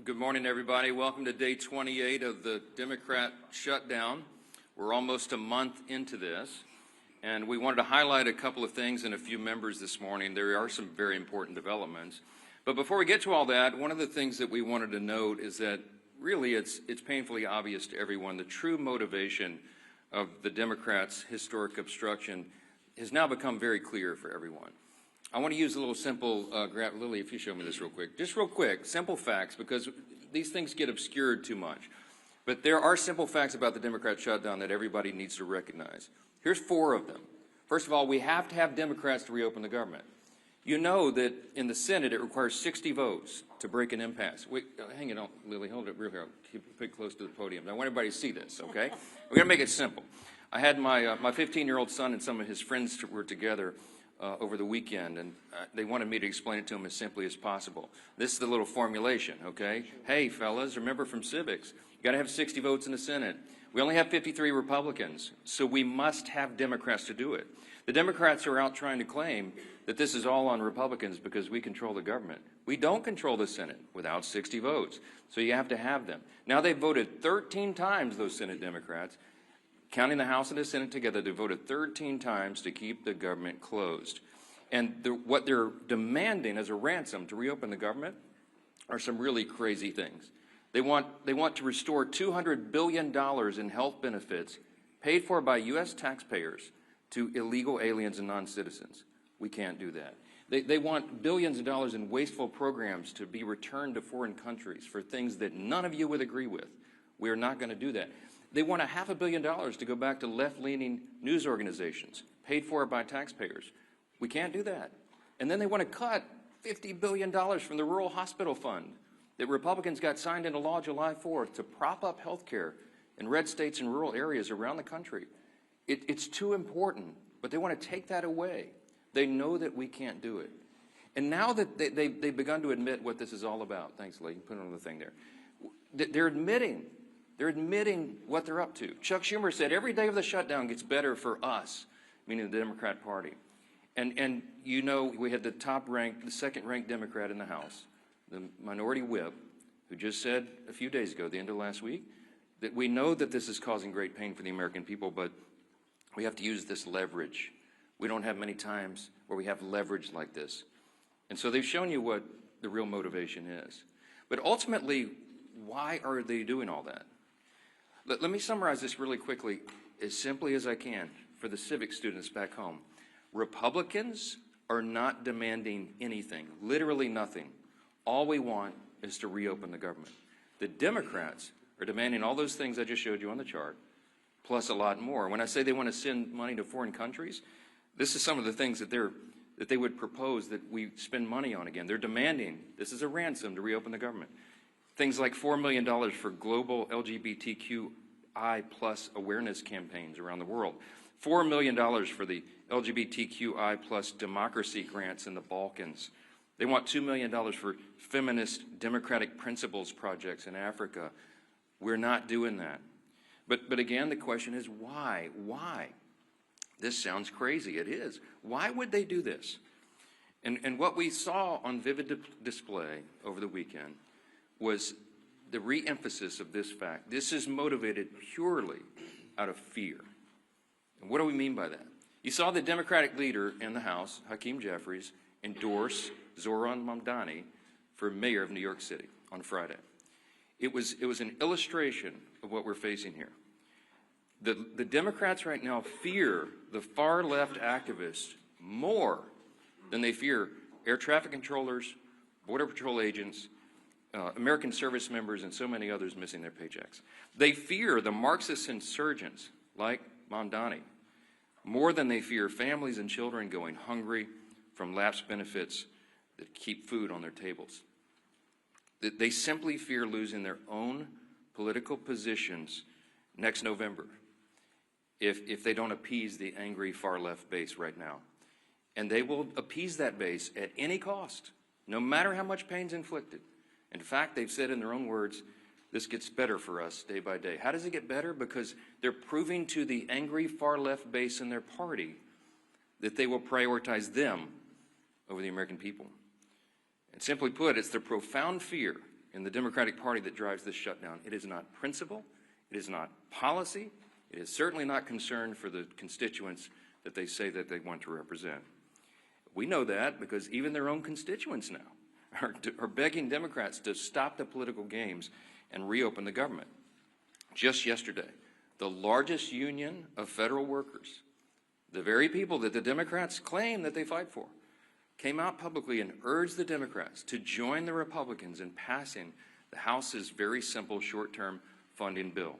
Good morning, everybody. Welcome to day 28 of the Democrat shutdown. We're almost a month into this, and we wanted to highlight a couple of things and a few members this morning. There are some very important developments. But before we get to all that, one of the things that we wanted to note is that really it's painfully obvious to everyone the true motivation of the Democrats' historic obstruction has now become very clear for everyone. I want to use a little simple, Lily, if you show me this real quick. Just real quick, simple facts, because these things get obscured too much. But there are simple facts about the Democrat shutdown that everybody needs to recognize. Here's 4 of them. First of all, we have to have Democrats to reopen the government. You know that in the Senate it requires 60 votes to break an impasse. Hang it on, Lily, hold it real here. Keep it close to the podium. I want everybody to see this, okay? We're going to make it simple. I had my 15-year-old son and some of his friends were together over the weekend, and they wanted me to explain it to them as simply as possible. This is the little formulation, okay? Hey, fellas, remember from civics, you got to have 60 votes in the Senate. We only have 53 Republicans, so we must have Democrats to do it. The Democrats are out trying to claim that this is all on Republicans because we control the government. We don't control the Senate without 60 votes, so you have to have them. Now, they've voted 13 times, those Senate Democrats, counting the House and the Senate together. They voted 13 times to keep the government closed. And what they're demanding as a ransom to reopen the government are some really crazy things. They want to restore $200 billion in health benefits paid for by U.S. taxpayers to illegal aliens and non-citizens. We can't do that. They want billions of dollars in wasteful programs to be returned to foreign countries for things that none of you would agree with. We are not going to do that. They want $500 million to go back to left-leaning news organizations paid for by taxpayers. We can't do that. And then they want to cut $50 billion from the Rural Hospital Fund that Republicans got signed into law July 4th to prop up health care in red states and rural areas around the country. It's too important, but they want to take that away. They know that we can't do it. And now that they've begun to admit what this is all about, thanks, Lee, put it on the thing there, they're admitting what they're up to. Chuck Schumer said every day of the shutdown gets better for us, meaning the Democrat Party. And you know, we had the second-ranked Democrat in the House, the minority whip, who just said a few days ago, the end of last week, that we know that this is causing great pain for the American people, but we have to use this leverage. We don't have many times where we have leverage like this. And so they've shown you what the real motivation is. But ultimately, why are they doing all that? Let me summarize this really quickly, as simply as I can, for the civics students back home. Republicans are not demanding anything, literally nothing. All we want is to reopen the government. The Democrats are demanding all those things I just showed you on the chart, plus a lot more. When I say they want to send money to foreign countries, this is some of the things that they would propose that we spend money on again. They're demanding, this is a ransom to reopen the government. Things like $4 million for global LGBTQI plus awareness campaigns around the world. $4 million for the LGBTQI plus democracy grants in the Balkans. They want $2 million for feminist democratic principles projects in Africa. We're not doing that. But again, the question is why? Why? This sounds crazy. It is. Why would they do this? And what we saw on vivid display over the weekend was the re-emphasis of this fact. This is motivated purely out of fear. And what do we mean by that? You saw the Democratic leader in the House, Hakeem Jeffries, endorse Zohran Mamdani for mayor of New York City on Friday. It was an illustration of what we're facing here. The Democrats right now fear the far-left activists more than they fear air traffic controllers, Border Patrol agents, American service members, and so many others missing their paychecks. They fear the Marxist insurgents like Mamdani more than they fear families and children going hungry from lapsed benefits that keep food on their tables. They simply fear losing their own political positions next November if they don't appease the angry far-left base right now. And they will appease that base at any cost, no matter how much pain's inflicted. In fact, they've said in their own words, this gets better for us day by day. How does it get better? Because they're proving to the angry far-left base in their party that they will prioritize them over the American people. And simply put, it's the profound fear in the Democratic Party that drives this shutdown. It is not principle. It is not policy. It is certainly not concern for the constituents that they say that they want to represent. We know that because even their own constituents now are begging Democrats to stop the political games and reopen the government. Just yesterday, the largest union of federal workers, the very people that the Democrats claim that they fight for, came out publicly and urged the Democrats to join the Republicans in passing the House's very simple short-term funding bill.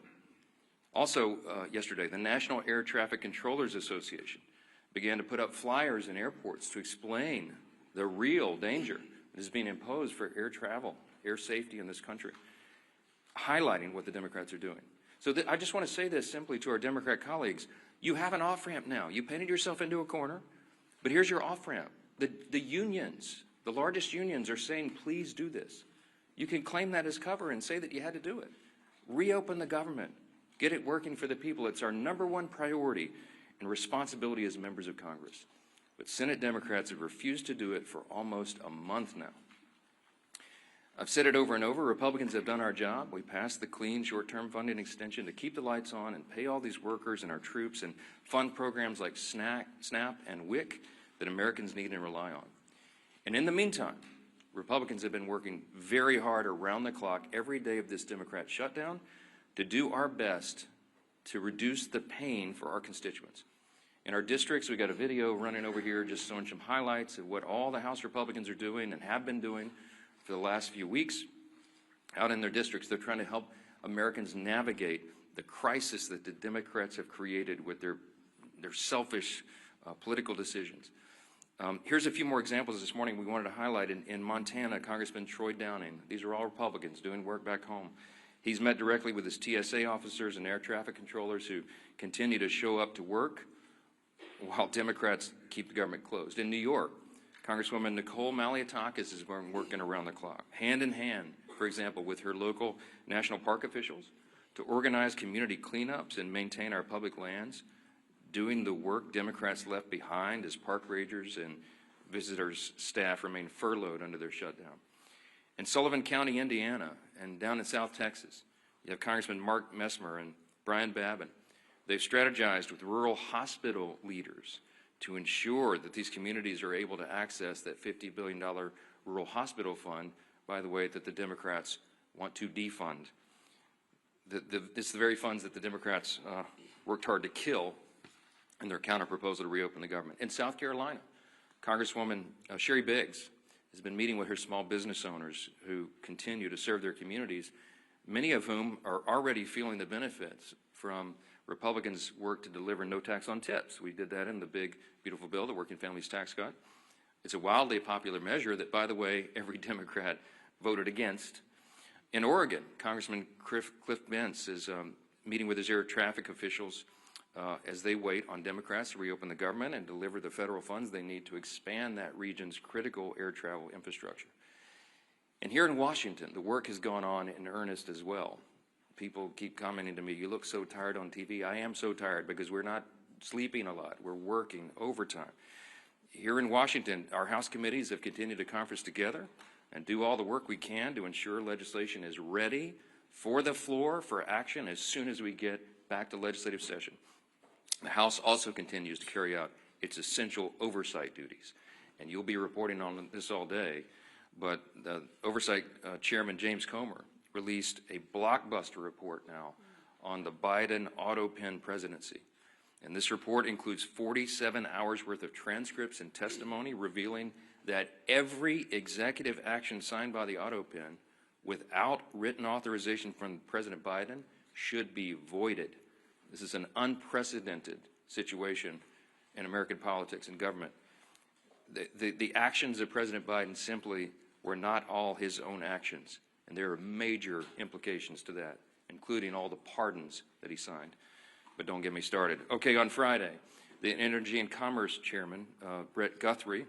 Also, yesterday, the National Air Traffic Controllers Association began to put up flyers in airports to explain the real danger that is being imposed for air travel, air safety in this country, highlighting what the Democrats are doing. So I just want to say this simply to our Democrat colleagues. You have an off-ramp now. You painted yourself into a corner, but here's your off-ramp. The unions, the largest unions, are saying, please do this. You can claim that as cover and say that you had to do it. Reopen the government. Get it working for the people. It's our #1 priority and responsibility as members of Congress. But Senate Democrats have refused to do it for almost a month now. I've said it over and over. Republicans have done our job. We passed the clean short-term funding extension to keep the lights on and pay all these workers and our troops and fund programs like SNAP and WIC that Americans need and rely on. And in the meantime, Republicans have been working very hard around the clock every day of this Democrat shutdown to do our best to reduce the pain for our constituents. In our districts, we've got a video running over here just showing some highlights of what all the House Republicans are doing and have been doing for the last few weeks. Out in their districts, they're trying to help Americans navigate the crisis that the Democrats have created with their selfish political decisions. Here's a few more examples this morning we wanted to highlight. In Montana, Congressman Troy Downing, these are all Republicans doing work back home. He's met directly with his TSA officers and air traffic controllers who continue to show up to work while Democrats keep the government closed. In New York, Congresswoman Nicole Malliotakis is working around the clock, hand in hand, for example, with her local national park officials to organize community cleanups and maintain our public lands, doing the work Democrats left behind as park rangers and visitors' staff remain furloughed under their shutdown. In Sullivan County, Indiana, and down in South Texas, you have Congressman Mark Messmer and Brian Babin. They've strategized with rural hospital leaders to ensure that these communities are able to access that $50 billion rural hospital fund, by the way, that the Democrats want to defund. It's the very funds that the Democrats worked hard to kill in their counterproposal to reopen the government. In South Carolina, Congresswoman Sherry Biggs has been meeting with her small business owners who continue to serve their communities, many of whom are already feeling the benefits from Republicans' work to deliver no tax on tips. We did that in the big, beautiful bill, the Working Families Tax Cut. It's a wildly popular measure that, by the way, every Democrat voted against. In Oregon, Congressman Cliff Bentz is meeting with his air traffic officials as they wait on Democrats to reopen the government and deliver the federal funds they need to expand that region's critical air travel infrastructure. And here in Washington, the work has gone on in earnest as well. People keep commenting to me, you look so tired on TV. I am so tired because we're not sleeping a lot. We're working overtime. Here in Washington, our House committees have continued to conference together and do all the work we can to ensure legislation is ready for the floor for action as soon as we get back to legislative session. The House also continues to carry out its essential oversight duties. And you'll be reporting on this all day, but the Oversight Chairman James Comer released a blockbuster report now on the Biden auto pen presidency. And this report includes 47 hours worth of transcripts and testimony revealing that every executive action signed by the auto pen without written authorization from President Biden should be voided. This is an unprecedented situation in American politics and government. The actions of President Biden simply were not all his own actions. And there are major implications to that, including all the pardons that he signed. But don't get me started. Okay, on Friday, the Energy and Commerce Chairman, Brett Guthrie,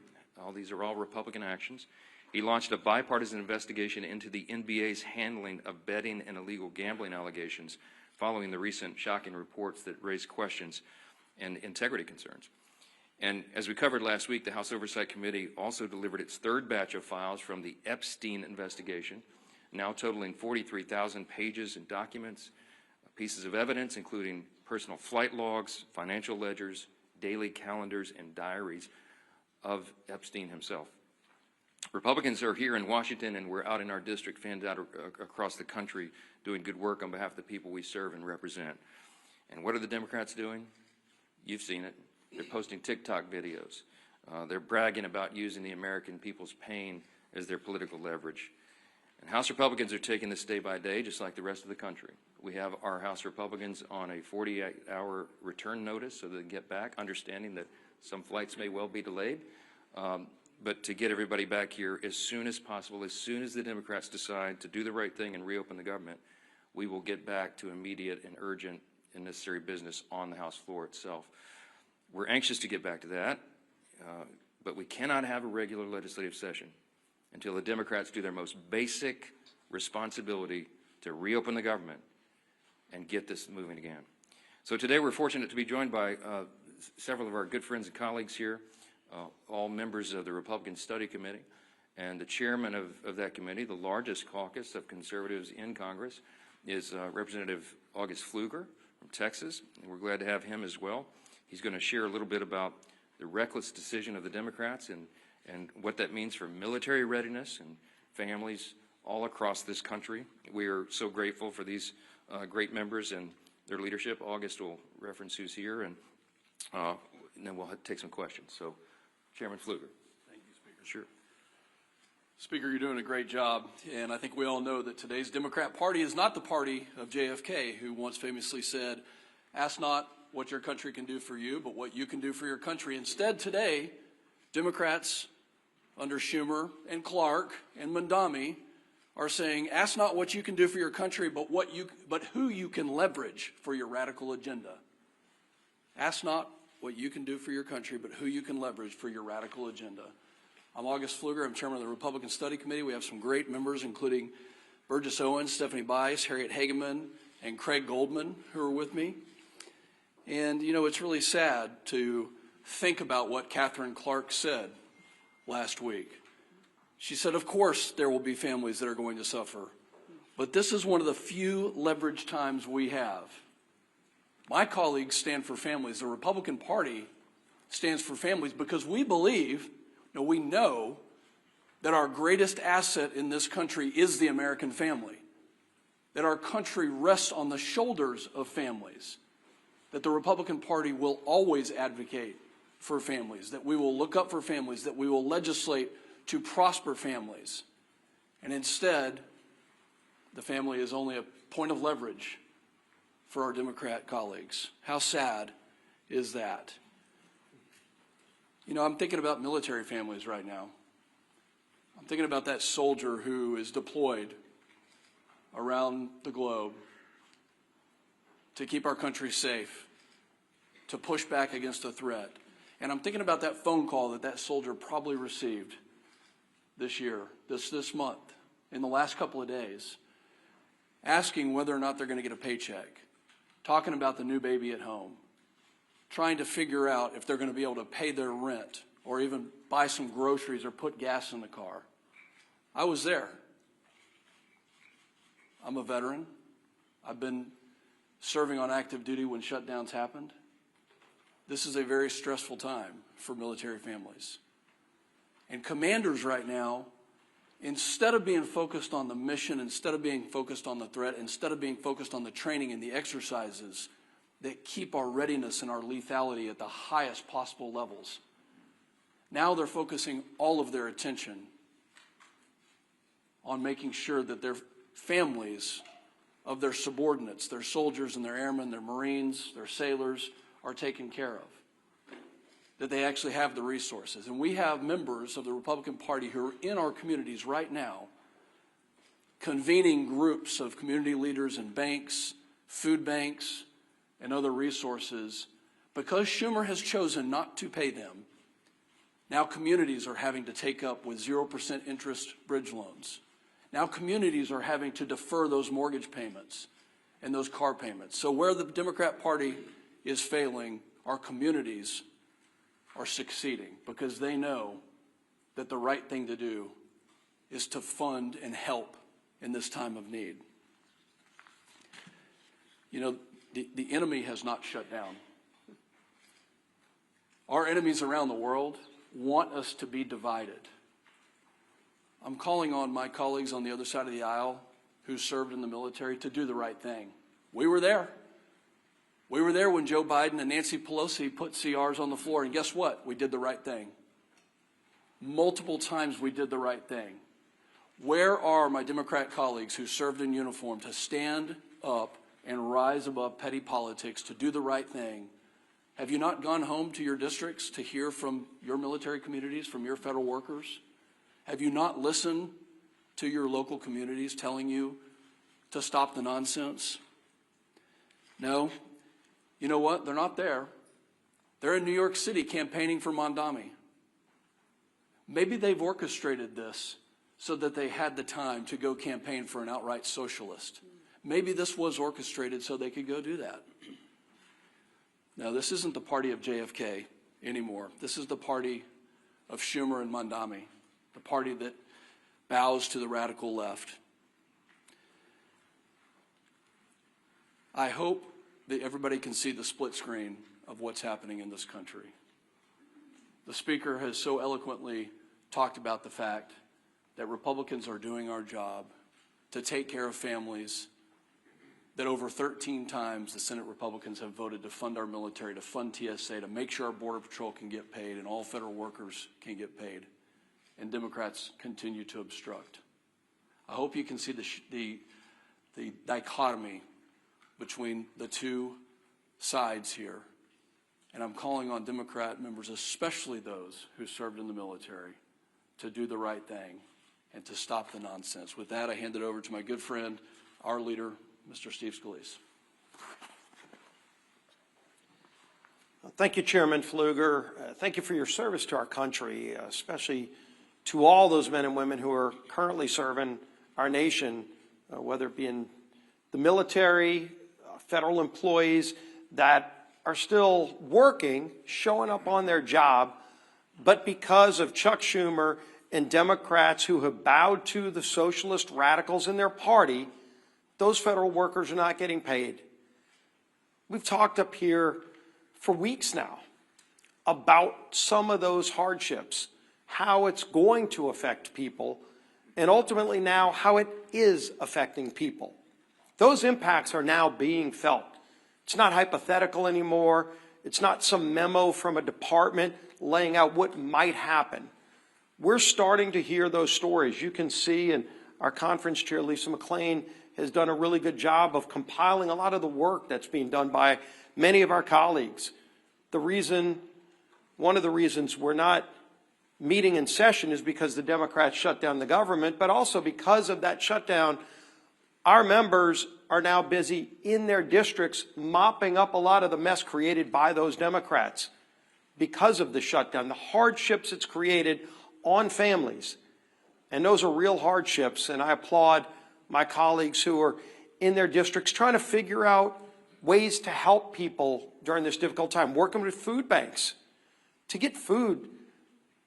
these are all Republican actions, he launched a bipartisan investigation into the NBA's handling of betting and illegal gambling allegations following the recent shocking reports that raised questions and integrity concerns. And as we covered last week, the House Oversight Committee also delivered its third batch of files from the Epstein investigation. now totaling 43,000 pages and documents, pieces of evidence, including personal flight logs, financial ledgers, daily calendars, and diaries of Epstein himself. Republicans are here in Washington, and we're out in our district, fans out across the country, doing good work on behalf of the people we serve and represent. And what are the Democrats doing? You've seen it. They're posting TikTok videos. They're bragging about using the American people's pain as their political leverage. And House Republicans are taking this day by day, just like the rest of the country. We have our House Republicans on a 48-hour return notice so they can get back, understanding that some flights may well be delayed. But to get everybody back here as soon as possible, as soon as the Democrats decide to do the right thing and reopen the government, we will get back to immediate and urgent and necessary business on the House floor itself. We're anxious to get back to that, but we cannot have a regular legislative session until the Democrats do their most basic responsibility to reopen the government and get this moving again. So today we're fortunate to be joined by several of our good friends and colleagues here, all members of the Republican Study Committee, and the chairman of that committee, the largest caucus of conservatives in Congress, is Representative August Pfluger from Texas, and we're glad to have him as well. He's going to share a little bit about the reckless decision of the Democrats and what that means for military readiness and families all across this country. We are so grateful for these great members and their leadership. August will reference who's here, and then we'll take some questions. So, Chairman Pfluger. Thank you, Speaker. Sure. Speaker, you're doing a great job, and I think we all know that today's Democrat Party is not the party of JFK, who once famously said, "Ask not what your country can do for you, but what you can do for your country." Instead, today, Democrats under Schumer and Clark and Mondami are saying, "Ask not what you can do for your country, but who you can leverage for your radical agenda." Ask not what you can do for your country, but who you can leverage for your radical agenda. I'm August Pfluger. I'm chairman of the Republican Study Committee. We have some great members, including Burgess Owens, Stephanie Bice, Harriet Hageman, and Craig Goldman, who are with me. And, you know, it's really sad to think about what Catherine Clark said last week. She said, of course, there will be families that are going to suffer, but this is one of the few leverage times we have. My colleagues stand for families. The Republican Party stands for families because we believe, we know that our greatest asset in this country is the American family, that our country rests on the shoulders of families, that the Republican Party will always advocate for families, that we will look up for families, that we will legislate to prosper families. And instead, the family is only a point of leverage for our Democrat colleagues. How sad is that? You know, I'm thinking about military families right now. I'm thinking about that soldier who is deployed around the globe to keep our country safe, to push back against a threat. And I'm thinking about that phone call that soldier probably received this year, this month, in the last couple of days, asking whether or not they're going to get a paycheck, talking about the new baby at home, trying to figure out if they're going to be able to pay their rent or even buy some groceries or put gas in the car. I was there. I'm a veteran. I've been serving on active duty when shutdowns happened. This is a very stressful time for military families. And commanders right now, instead of being focused on the mission, instead of being focused on the threat, instead of being focused on the training and the exercises that keep our readiness and our lethality at the highest possible levels, now they're focusing all of their attention on making sure that their families of their subordinates, their soldiers and their airmen, their Marines, their sailors, are taken care of, that they actually have the resources. And we have members of the Republican Party who are in our communities right now convening groups of community leaders and banks, food banks, and other resources. Because Schumer has chosen not to pay them, now communities are having to take up with 0% interest bridge loans. Now communities are having to defer those mortgage payments and those car payments. So where the Democrat Party is failing, our communities are succeeding because they know that the right thing to do is to fund and help in this time of need. You know, the enemy has not shut down. Our enemies around the world want us to be divided. I'm calling on my colleagues on the other side of the aisle who served in the military to do the right thing. We were there. We were there when Joe Biden and Nancy Pelosi put CRs on the floor, and guess what? We did the right thing. Multiple times we did the right thing. Where are my Democrat colleagues who served in uniform to stand up and rise above petty politics, to do the right thing? Have you not gone home to your districts to hear from your military communities, from your federal workers? Have you not listened to your local communities telling you to stop the nonsense? No. You know what? They're not there. They're in New York City campaigning for Mondami. Maybe they've orchestrated this so that they had the time to go campaign for an outright socialist. Maybe this was orchestrated so they could go do that. Now, this isn't the party of JFK anymore. This is the party of Schumer and Mondami, the party that bows to the radical left. I hope that everybody can see the split screen of what's happening in this country. The Speaker has so eloquently talked about the fact that Republicans are doing our job to take care of families, that over 13 times the Senate Republicans have voted to fund our military, to fund TSA, to make sure our Border Patrol can get paid and all federal workers can get paid. And Democrats continue to obstruct. I hope you can see the dichotomy between the two sides here. And I'm calling on Democrat members, especially those who served in the military, to do the right thing and to stop the nonsense. With that, I hand it over to my good friend, our leader, Mr. Steve Scalise. Thank you, Chairman Pfluger. Thank you for your service to our country, especially to all those men and women who are currently serving our nation, whether it be in the military, federal employees that are still working, showing up on their job, but because of Chuck Schumer and Democrats who have bowed to the socialist radicals in their party, those federal workers are not getting paid. We've talked up here for weeks now about some of those hardships, how it's going to affect people, and ultimately now how it is affecting people. Those impacts are now being felt. It's not hypothetical anymore. It's not some memo from a department laying out what might happen. We're starting to hear those stories. You can see, and our conference chair, Lisa McClain, has done a really good job of compiling a lot of the work that's being done by many of our colleagues. One of the reasons we're not meeting in session is because the Democrats shut down the government, but also because of that shutdown, our members are now busy in their districts mopping up a lot of the mess created by those Democrats because of the shutdown, the hardships it's created on families. And those are real hardships, and I applaud my colleagues who are in their districts trying to figure out ways to help people during this difficult time, working with food banks to get food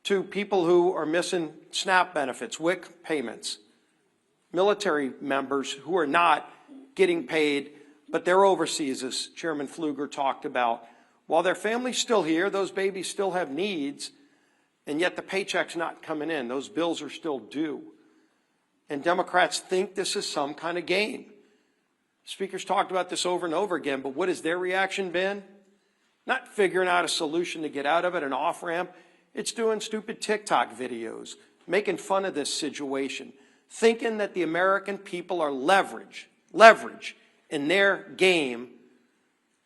to people who are missing SNAP benefits, WIC payments, military members who are not getting paid, but they're overseas, as Chairman Pfluger talked about. While their family's still here, those babies still have needs, and yet the paycheck's not coming in. Those bills are still due. And Democrats think this is some kind of game. Speakers talked about this over and over again, but what has their reaction been? Not figuring out a solution to get out of it, an off-ramp. It's doing stupid TikTok videos, making fun of this situation, thinking that the American people are leverage in their game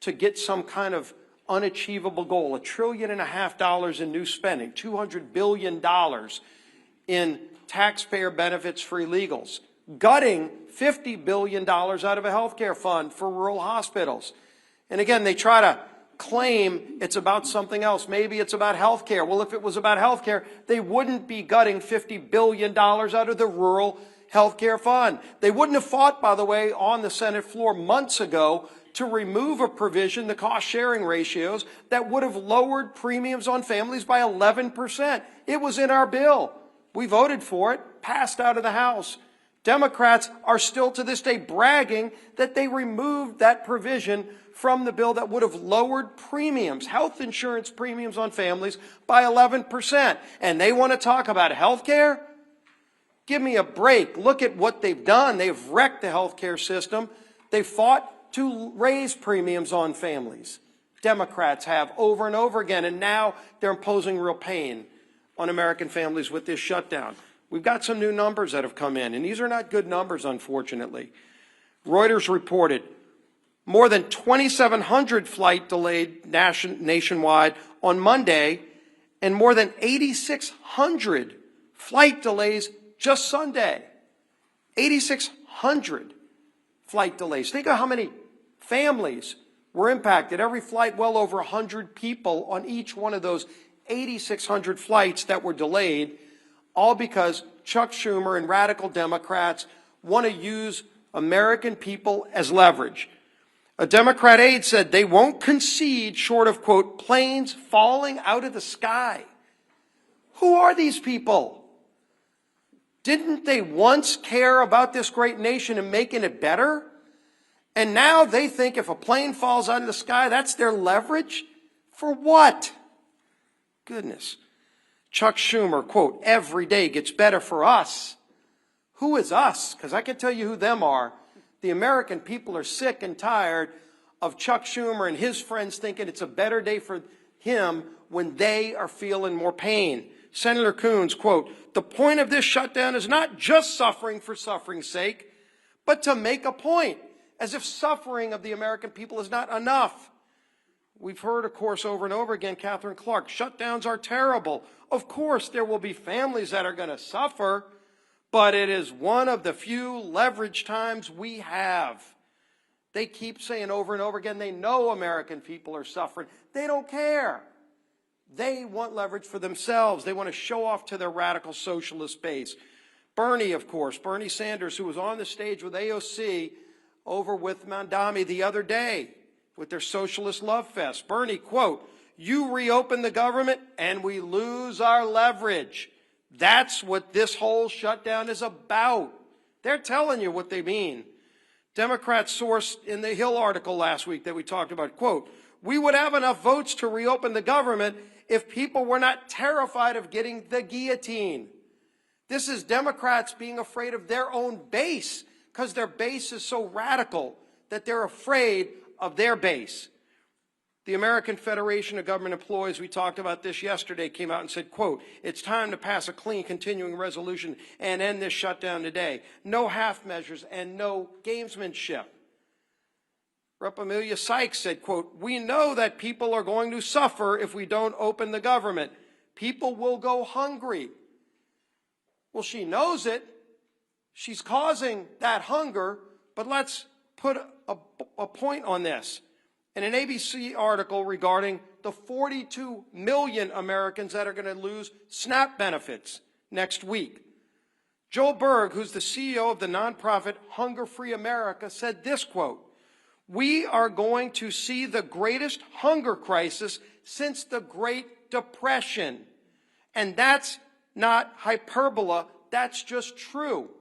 to get some kind of unachievable goal, $1.5 trillion in new spending, $200 billion in taxpayer benefits for illegals, gutting $50 billion out of a health care fund for rural hospitals. And again, they try to claim it's about something else. Maybe it's about health care. Well, if it was about health care, they wouldn't be gutting $50 billion out of the rural health care fund. They wouldn't have fought, by the way, on the Senate floor months ago to remove a provision, the cost-sharing ratios, that would have lowered premiums on families by 11%. It was in our bill. We voted for it, passed out of the House. Democrats are still to this day bragging that they removed that provision from the bill that would have lowered premiums, health insurance premiums on families by 11%. And they want to talk about health care? Give me a break. Look at what they've done. They've wrecked the health care system. They fought to raise premiums on families. Democrats have over and over again, and now they're imposing real pain on American families with this shutdown. We've got some new numbers that have come in, and these are not good numbers, unfortunately. Reuters reported more than 2,700 flight delayed nationwide on Monday, and more than 8,600 flight delays just Sunday. 8,600 flight delays. Think of how many families were impacted. Every flight, well over 100 people on each one of those 8,600 flights that were delayed, all because Chuck Schumer and radical Democrats want to use American people as leverage. A Democrat aide said they won't concede short of, quote, planes falling out of the sky. Who are these people? Didn't they once care about this great nation and making it better? And now they think if a plane falls out of the sky, that's their leverage? For what? Goodness. Chuck Schumer, quote, every day gets better for us. Who is us? Because I can tell you who them are. The American people are sick and tired of Chuck Schumer and his friends thinking it's a better day for him when they are feeling more pain. Senator Coons, quote, the point of this shutdown is not just suffering for suffering's sake, but to make a point, as if suffering of the American people is not enough. We've heard, of course, over and over again, Catherine Clark, shutdowns are terrible. Of course, there will be families that are going to suffer, but it is one of the few leverage times we have. They keep saying over and over again, they know American people are suffering. They don't care. They want leverage for themselves. They want to show off to their radical socialist base. Bernie, of course, Bernie Sanders, who was on the stage with AOC over with Mandami the other day with their socialist love fest. Bernie, quote, you reopen the government and we lose our leverage. That's what this whole shutdown is about. They're telling you what they mean. Democrats sourced in the Hill article last week that we talked about, quote, we would have enough votes to reopen the government if people were not terrified of getting the guillotine. This is Democrats being afraid of their own base because their base is so radical that they're afraid of their base. The American Federation of Government Employees, we talked about this yesterday, came out and said, quote, it's time to pass a clean continuing resolution and end this shutdown today. No half measures and no gamesmanship. Rep. Amelia Sykes said, quote, we know that people are going to suffer if we don't open the government. People will go hungry. Well, she knows it. She's causing that hunger, but let's put a point on this. In an ABC article regarding the 42 million Americans that are going to lose SNAP benefits next week, Joel Berg, who's the CEO of the nonprofit Hunger Free America, said this, quote, we are going to see the greatest hunger crisis since the Great Depression. And that's not hyperbole, that's just true.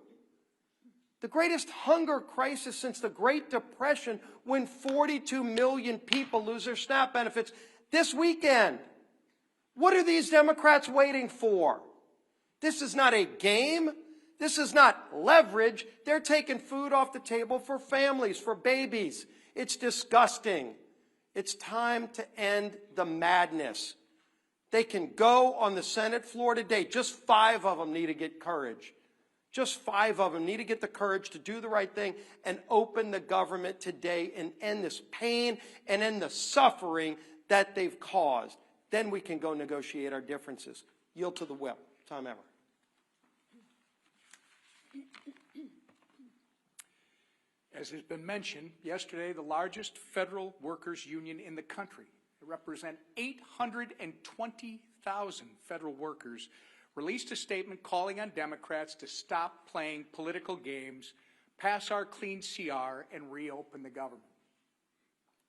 The greatest hunger crisis since the Great Depression, when 42 million people lose their SNAP benefits this weekend. What are these Democrats waiting for? This is not a game. This is not leverage. They're taking food off the table for families, for babies. It's disgusting. It's time to end the madness. They can go on the Senate floor today. Just 5 of them need to get courage. Just 5 of them need to get the courage to do the right thing and open the government today and end this pain and end the suffering that they've caused. Then we can go negotiate our differences. Yield to the whip. Tom Emmer. As has been mentioned, yesterday the largest federal workers union in the country, they represent 820,000 federal workers, released a statement calling on Democrats to stop playing political games, pass our clean CR, and reopen the government.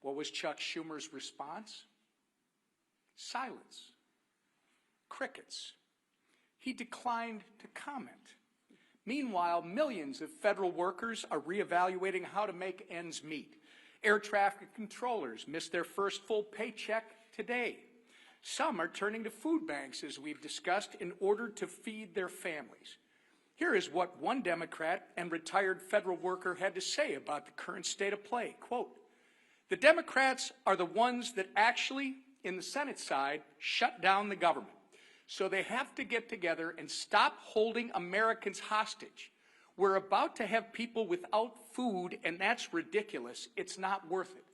What was Chuck Schumer's response? Silence. Crickets. He declined to comment. Meanwhile, millions of federal workers are reevaluating how to make ends meet. Air traffic controllers missed their first full paycheck today. Some are turning to food banks, as we've discussed, in order to feed their families. Here is what one Democrat and retired federal worker had to say about the current state of play. Quote, "The Democrats are the ones that actually, in the Senate side, shut down the government. So they have to get together and stop holding Americans hostage. We're about to have people without food, and that's ridiculous. It's not worth it."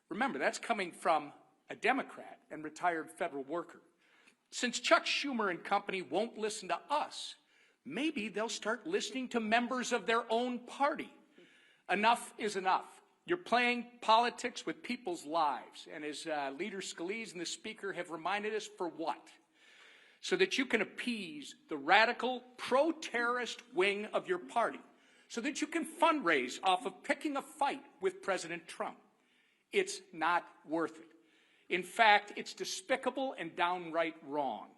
Remember, that's coming from a Democrat and retired federal worker. Since Chuck Schumer and company won't listen to us, maybe they'll start listening to members of their own party. Enough is enough. You're playing politics with people's lives, and as Leader Scalise and the Speaker have reminded us, for what? So that you can appease the radical pro-terrorist wing of your party, so that you can fundraise off of picking a fight with President Trump. It's not worth it. In fact, it's despicable and downright wrong.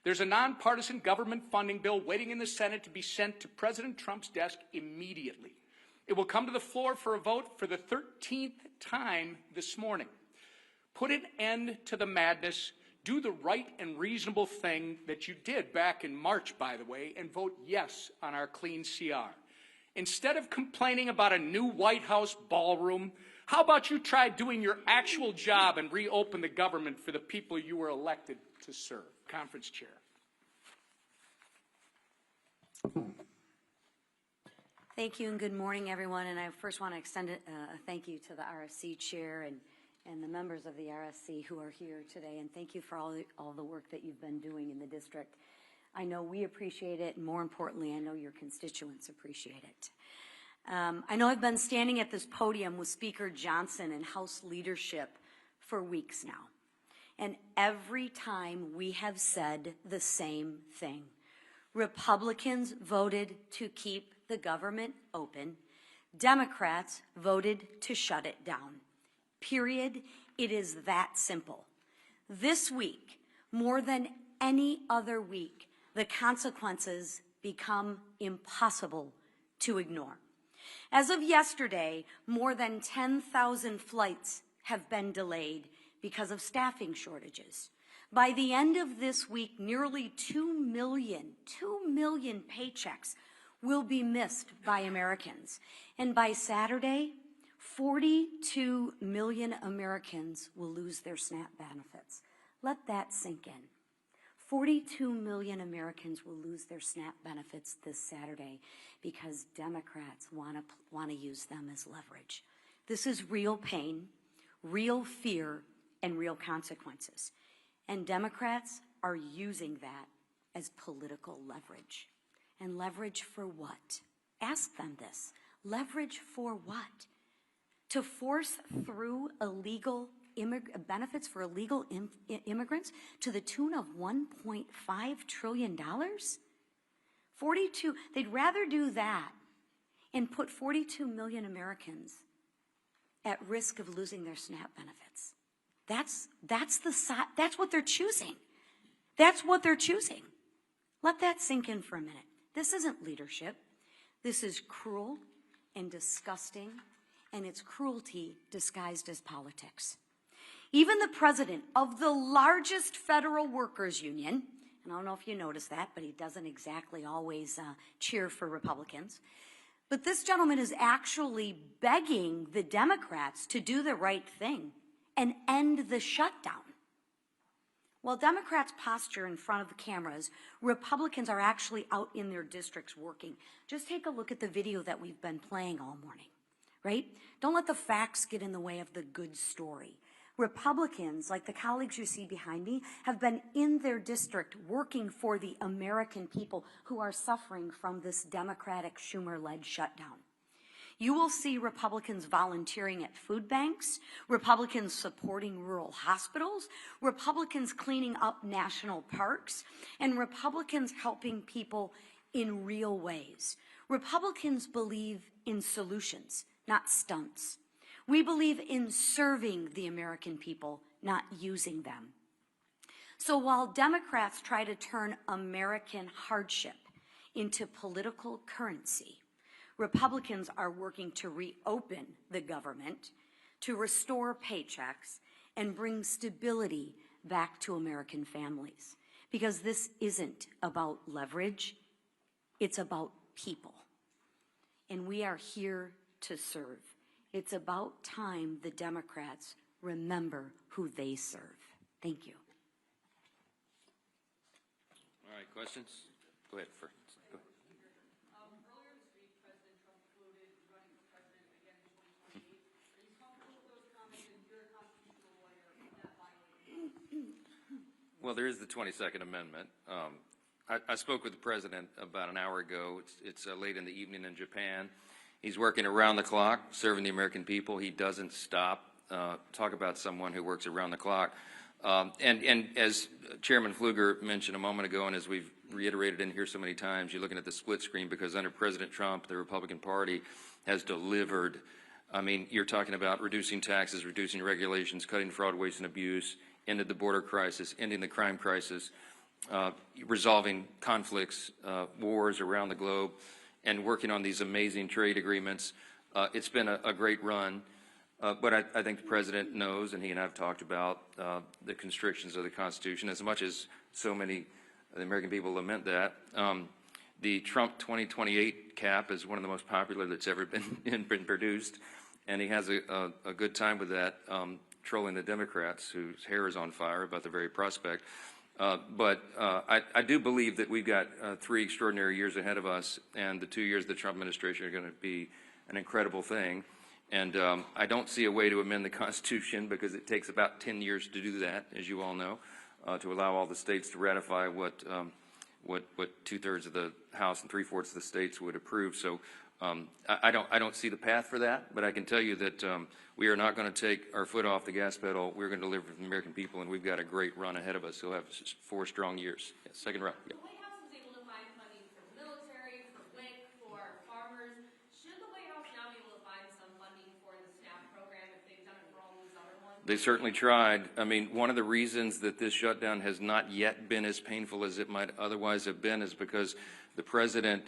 There's a nonpartisan government funding bill waiting in the Senate to be sent to President Trump's desk immediately. It will come to the floor for a vote for the 13th time this morning. Put an end to the madness. Do the right and reasonable thing that you did back in March, by the way, and vote yes on our clean CR. Instead of complaining about a new White House ballroom, how about you try doing your actual job and reopen the government for the people you were elected to serve? Conference Chair. Thank you and good morning, everyone. And I first want to extend a thank you to the RSC Chair and the members of the RSC who are here today. And thank you for all the work that you've been doing in the district. I know we appreciate it, and more importantly, I know your constituents appreciate it. I know I've been standing at this podium with Speaker Johnson and House leadership for weeks now. And every time we have said the same thing. Republicans voted to keep the government open. Democrats voted to shut it down. Period. It is that simple. This week, more than any other week, the consequences become impossible to ignore. As of yesterday, more than 10,000 flights have been delayed because of staffing shortages. By the end of this week, nearly 2 million paychecks will be missed by Americans. And by Saturday, 42 million Americans will lose their SNAP benefits. Let that sink in. 42 million Americans will lose their SNAP benefits this Saturday because Democrats want to use them as leverage. This is real pain, real fear, and real consequences. And Democrats are using that as political leverage. And leverage for what? Ask them this. Leverage for what? To force through illegal benefits for illegal immigrants to the tune of $1.5 trillion? They'd rather do that and put 42 million Americans at risk of losing their SNAP benefits. That's what they're choosing. That's what they're choosing. Let that sink in for a minute. This isn't leadership. This is cruel and disgusting, and it's cruelty disguised as politics. Even the president of the largest federal workers union, and I don't know if you noticed that, but he doesn't exactly always cheer for Republicans, but this gentleman is actually begging the Democrats to do the right thing and end the shutdown. While Democrats posture in front of the cameras, Republicans are actually out in their districts working. Just take a look at the video that we've been playing all morning, right? Don't let the facts get in the way of the good story. Republicans, like the colleagues you see behind me, have been in their district working for the American people who are suffering from this Democratic Schumer-led shutdown. You will see Republicans volunteering at food banks, Republicans supporting rural hospitals, Republicans cleaning up national parks, and Republicans helping people in real ways. Republicans believe in solutions, not stunts. We believe in serving the American people, not using them. So while Democrats try to turn American hardship into political currency. Republicans are working to reopen the government, to restore paychecks, and bring stability back to American families. Because this isn't about leverage, it's about people. And we are here to serve. It's about time the Democrats remember who they serve. Thank you. All right, questions? Go ahead, first. Go ahead. Earlier this week, President Trump floated running for president again in 2028. Are you comfortable with those comments, and you're a constitutional lawyer, that violating? Well, there is the 22nd Amendment. I spoke with the president about an hour ago. It's late in the evening in Japan. He's working around the clock, serving the American people. He doesn't stop. Talk about someone who works around the clock. And as Chairman Pfluger mentioned a moment ago, and as we've reiterated in here so many times, you're looking at the split screen because under President Trump, the Republican Party has delivered. I mean, you're talking about reducing taxes, reducing regulations, cutting fraud, waste, and abuse, ended the border crisis, ending the crime crisis, resolving conflicts, wars around the globe, and working on these amazing trade agreements. It's been a great run. But I think the president knows, and he and I have talked about the constrictions of the Constitution, as much as so many of the American people lament that. The Trump 2028 cap is one of the most popular that's ever been produced, and he has a good time with that, trolling the Democrats whose hair is on fire about the very prospect. But I do believe that we've got 3 extraordinary years ahead of us, and the 2 years of the Trump administration are going to be an incredible thing. And I don't see a way to amend the Constitution because it takes about 10 years to do that, as you all know, to allow all the states to ratify what 2/3 of the House and 3/4 of the states would approve. So I don't see the path for that, but I can tell you that we are not going to take our foot off the gas pedal. We're going to deliver for the American people, and we've got a great run ahead of us. We'll have 4 strong years. Yeah, second round. Yeah. The White House was able to find funding for the military, for WIC, for farmers. Should the White House now be able to find some funding for the SNAP program if they've done it for all these other ones? They certainly tried. I mean, one of the reasons that this shutdown has not yet been as painful as it might otherwise have been is because the president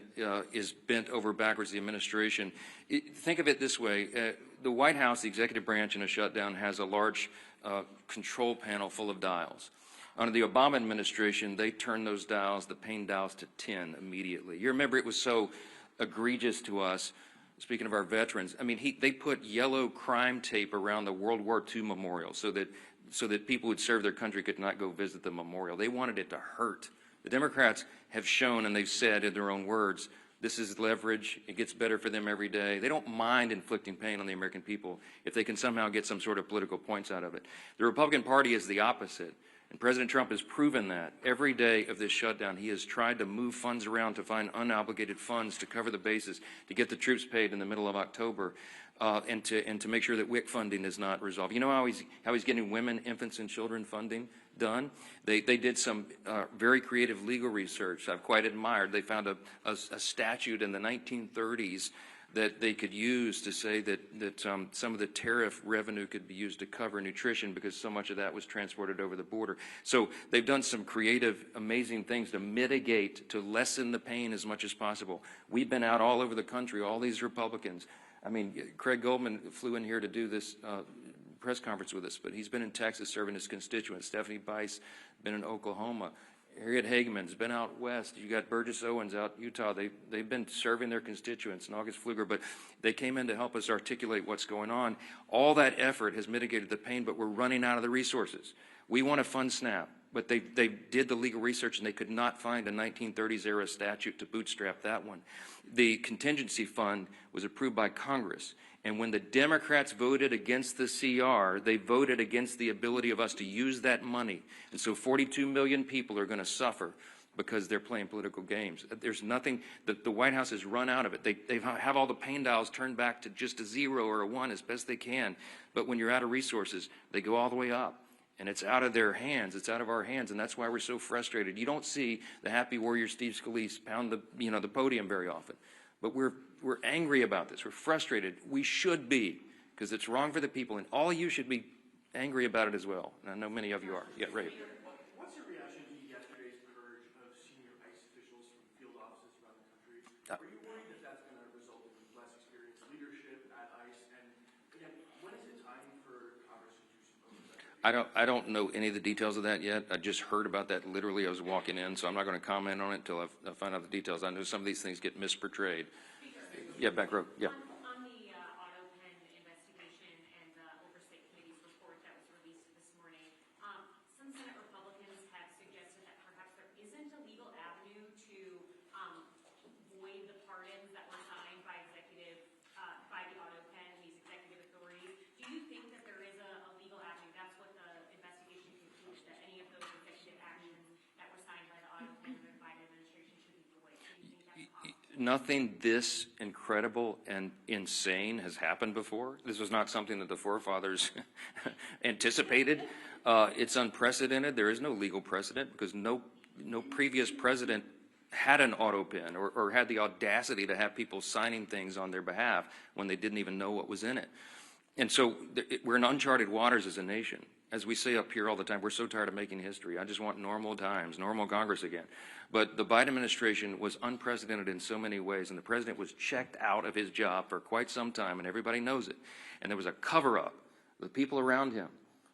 is bent over backwards, the administration. Think of it this way. The White House, the executive branch in a shutdown, has a large control panel full of dials. Under the Obama administration, they turned those dials, the pain dials, to 10 immediately. You remember it was so egregious to us. Speaking of our veterans, I mean, they put yellow crime tape around the World War II memorial so that people who served their country could not go visit the memorial. They wanted it to hurt. The Democrats have shown, and they've said in their own words, this is leverage. It gets better for them every day. They don't mind inflicting pain on the American people if they can somehow get some sort of political points out of it. The Republican Party is the opposite. And President Trump has proven that. Every day of this shutdown, he has tried to move funds around to find unobligated funds to cover the bases, to get the troops paid in the middle of October, and to make sure that WIC funding is not resolved. You know how he's getting women, infants, and children funding done? They did some very creative legal research I've quite admired. They found a statute in the 1930s that they could use to say that some of the tariff revenue could be used to cover nutrition because so much of that was transported over the border. So they've done some creative, amazing things to mitigate, to lessen the pain as much as possible. We've been out all over the country, all these Republicans. I mean, Craig Goldman flew in here to do this press conference with us, but he's been in Texas serving his constituents. Stephanie Bice been in Oklahoma. Harriet Hageman's been out west. You got Burgess Owens out in Utah. They've been serving their constituents, and August Pfluger, but they came in to help us articulate what's going on. All that effort has mitigated the pain, but we're running out of the resources. We want to fund SNAP, but they did the legal research, and they could not find a 1930s-era statute to bootstrap that one. The contingency fund was approved by Congress, and when the Democrats voted against the CR, they voted against the ability of us to use that money. And so 42 million people are going to suffer because they're playing political games. There's nothing, the White House has run out of it. They have all the pain dials turned back to just a 0 or a 1 as best they can. But when you're out of resources, they go all the way up. And it's out of their hands. It's out of our hands, and that's why we're so frustrated. You don't see the happy warrior Steve Scalise pound the podium very often. But we're angry about this. We're frustrated. We should be, because it's wrong for the people, and all of you should be angry about it as well. And I know many of you are. Yeah, Ray. What's your reaction to yesterday's purge of senior ICE officials from field offices around the I don't know any of the details of that yet. I just heard about that literally. I was walking in, so I'm not going to comment on it until I find out the details. I know some of these things get misportrayed. Yeah, back row. Yeah. On the auto pen investigation and the Oversight Committee's report that was released this morning, some Senate Republicans have suggested that perhaps there isn't a legal avenue to void the pardons that were signed by by the auto pen, these executive authorities. Do you think that there is a legal avenue? That's what the investigation concludes, that any of those executive actions that were signed by the auto pen and the Biden administration should be void. Do you think that's possible? Nothing this incredible and insane has happened before. This was not something that the forefathers anticipated. It's unprecedented. There is no legal precedent because no previous president had an auto pen or had the audacity to have people signing things on their behalf when they didn't even know what was in it. And so we're in uncharted waters as a nation. As we say up here all the time, we're so tired of making history. I just want normal times, normal Congress again. But the Biden administration was unprecedented in so many ways, and the president was checked out of his job for quite some time, and everybody knows it. And there was a cover-up. The people around him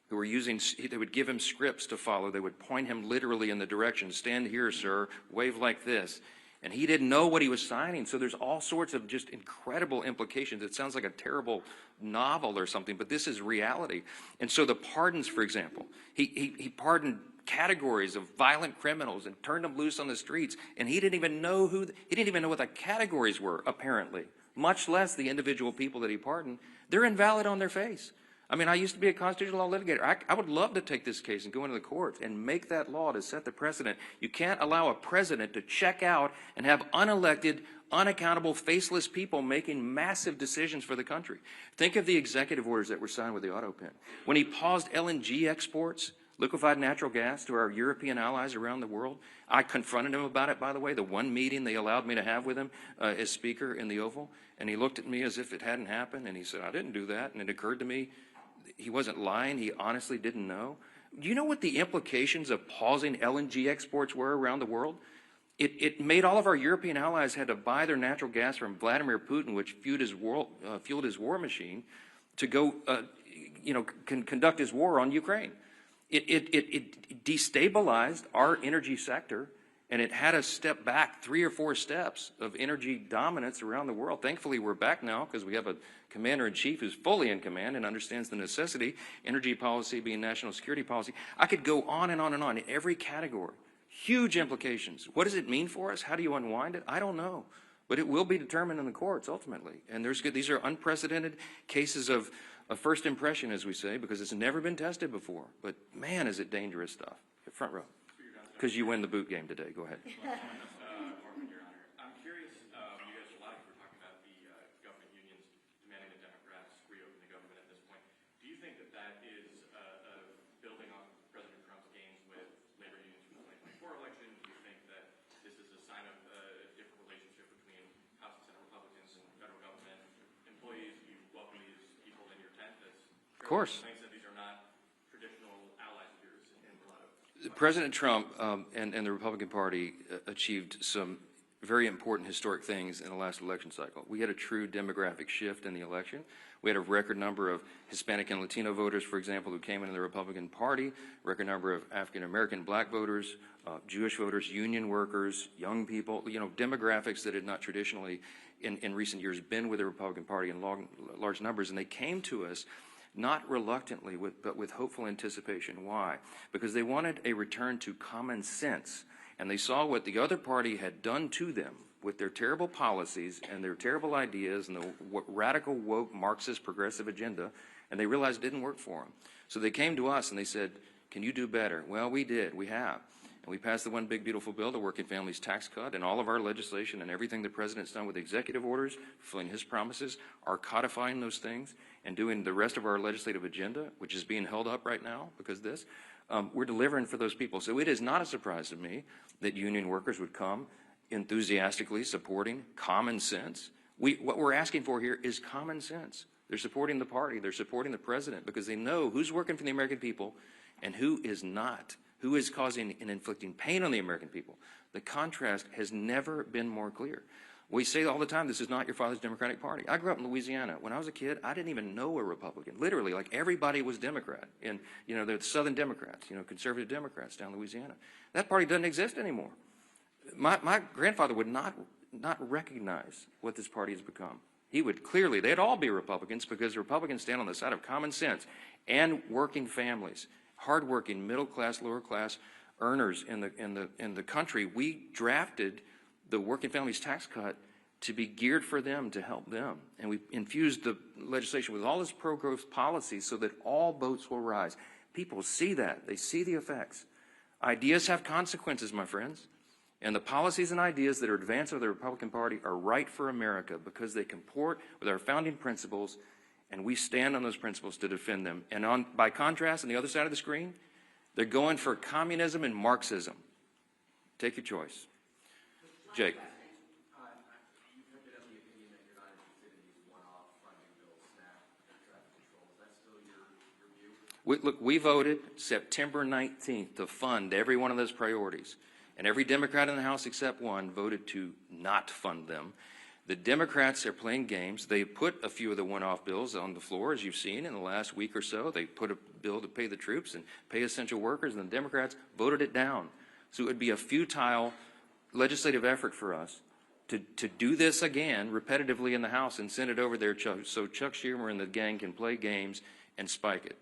who were they would give him scripts to follow. They would point him literally in the direction, stand here, sir, wave like this. And he didn't know what he was signing. So there's all sorts of just incredible implications. It sounds like a terrible novel or something, but this is reality. And so the pardons, for example, he pardoned categories of violent criminals and turned them loose on the streets. And he didn't even know he didn't even know what the categories were, apparently, much less the individual people that he pardoned. They're invalid on their face. I mean, I used to be a constitutional law litigator. I would love to take this case and go into the courts and make that law to set the precedent. You can't allow a president to check out and have unelected, unaccountable, faceless people making massive decisions for the country. Think of the executive orders that were signed with the auto pen. When he paused LNG exports, liquefied natural gas, to our European allies around the world, I confronted him about it, by the way, the one meeting they allowed me to have with him as Speaker in the Oval. And he looked at me as if it hadn't happened, and he said, I didn't do that. And it occurred to me, he wasn't lying. He honestly didn't know. Do you know what the implications of pausing LNG exports were around the world? It made all of our European allies had to buy their natural gas from Vladimir Putin, which fueled his war machine, to go, conduct his war on Ukraine. It destabilized our energy sector, and it had us step back 3 or 4 steps of energy dominance around the world. Thankfully, we're back now because we have a commander-in-chief who's fully in command and understands the necessity, energy policy being national security policy. I could go on and on and on in every category. Huge implications. What does it mean for us? How do you unwind it? I don't know. But it will be determined in the courts ultimately. And these are unprecedented cases of first impression, as we say, because it's never been tested before. But man, is it dangerous stuff. Front row. Because you win the boot game today. Go ahead. I'm curious, you guys, a lot of you were talking about the government unions demanding the Democrats reopen the government at this point. Do you think that is building on President Trump's gains with labor unions from the 2024 election? Do you think that this is a sign of a different relationship between House and Senate Republicans and federal government employees? You welcome these people in your tent? Of course. Thinks that these are not traditional allies of yours in Colorado. President Trump and the Republican Party achieved some very important historic things in the last election cycle. We had a true demographic shift in the election. We had a record number of Hispanic and Latino voters, for example, who came into the Republican Party, record number of African-American black voters, Jewish voters, union workers, young people, demographics that had not traditionally in recent years been with the Republican Party in large numbers, and they came to us not reluctantly, but with hopeful anticipation. Why? Because they wanted a return to common sense, and they saw what the other party had done to them with their terrible policies and their terrible ideas and the radical, woke, Marxist, progressive agenda, and they realized it didn't work for them. So they came to us and they said, can you do better? Well, we did. We have. And we passed the One Big Beautiful Bill, the Working Families Tax Cut, and all of our legislation and everything the President's done with executive orders, fulfilling his promises, are codifying those things and doing the rest of our legislative agenda, which is being held up right now because of this. We're delivering for those people. So it is not a surprise to me that union workers would come enthusiastically supporting common sense. What we're asking for here is common sense. They're supporting the party. They're supporting the president because they know who's working for the American people and who is not, who is causing and inflicting pain on the American people. The contrast has never been more clear. We say all the time, this is not your father's Democratic Party. I grew up in Louisiana. When I was a kid, I didn't even know a Republican. Literally, like everybody was Democrat. And, you know, the Southern Democrats, you know, conservative Democrats down in Louisiana. That party doesn't exist anymore. My grandfather would not recognize what this party has become. He would clearly, they'd all be Republicans because the Republicans stand on the side of common sense and working families, hardworking, middle class, lower class earners in the country. We drafted the working families tax cut to be geared for them, to help them. And we infused the legislation with all this pro-growth policy so that all boats will rise. People see that. They see the effects. Ideas have consequences, my friends. And the policies and ideas that are advanced by the Republican Party are right for America because they comport with our founding principles, and we stand on those principles to defend them. And by contrast, on the other side of the screen, they're going for communism and Marxism. Take your choice. Jake. Look, we voted September 19th to fund every one of those priorities. And every Democrat in the House except one voted to not fund them. The Democrats are playing games. They put a few of the one-off bills on the floor, as you've seen in the last week or so. They put a bill to pay the troops and pay essential workers, and the Democrats voted it down. So it would be a futile legislative effort for us to do this again repetitively in the House and send it over there so Chuck Schumer and the gang can play games and spike it.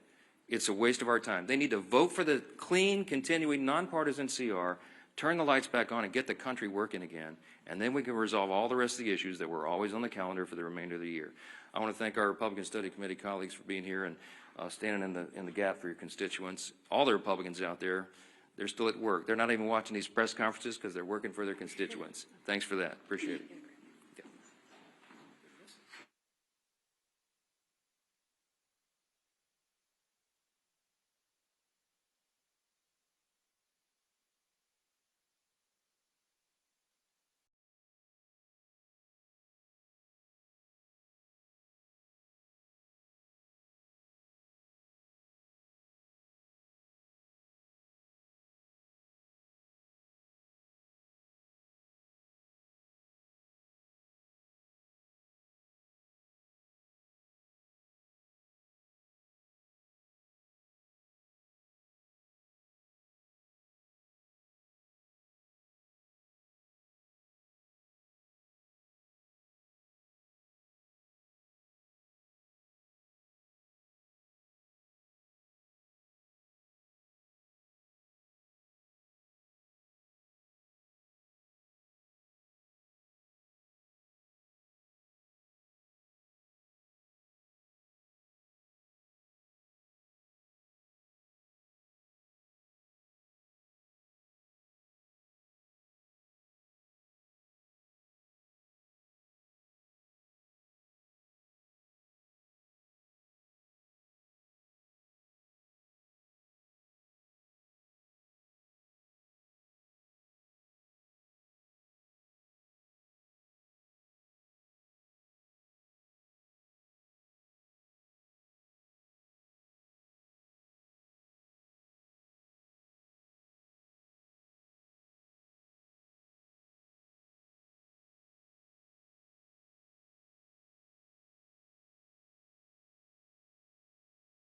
It's a waste of our time. They need to vote for the clean, continuing, nonpartisan CR, turn the lights back on and get the country working again, and then we can resolve all the rest of the issues that were always on the calendar for the remainder of the year. I want to thank our Republican Study Committee colleagues for being here and standing in the gap for your constituents. All the Republicans out there, they're still at work. They're not even watching these press conferences because they're working for their constituents. Thanks for that. Appreciate it.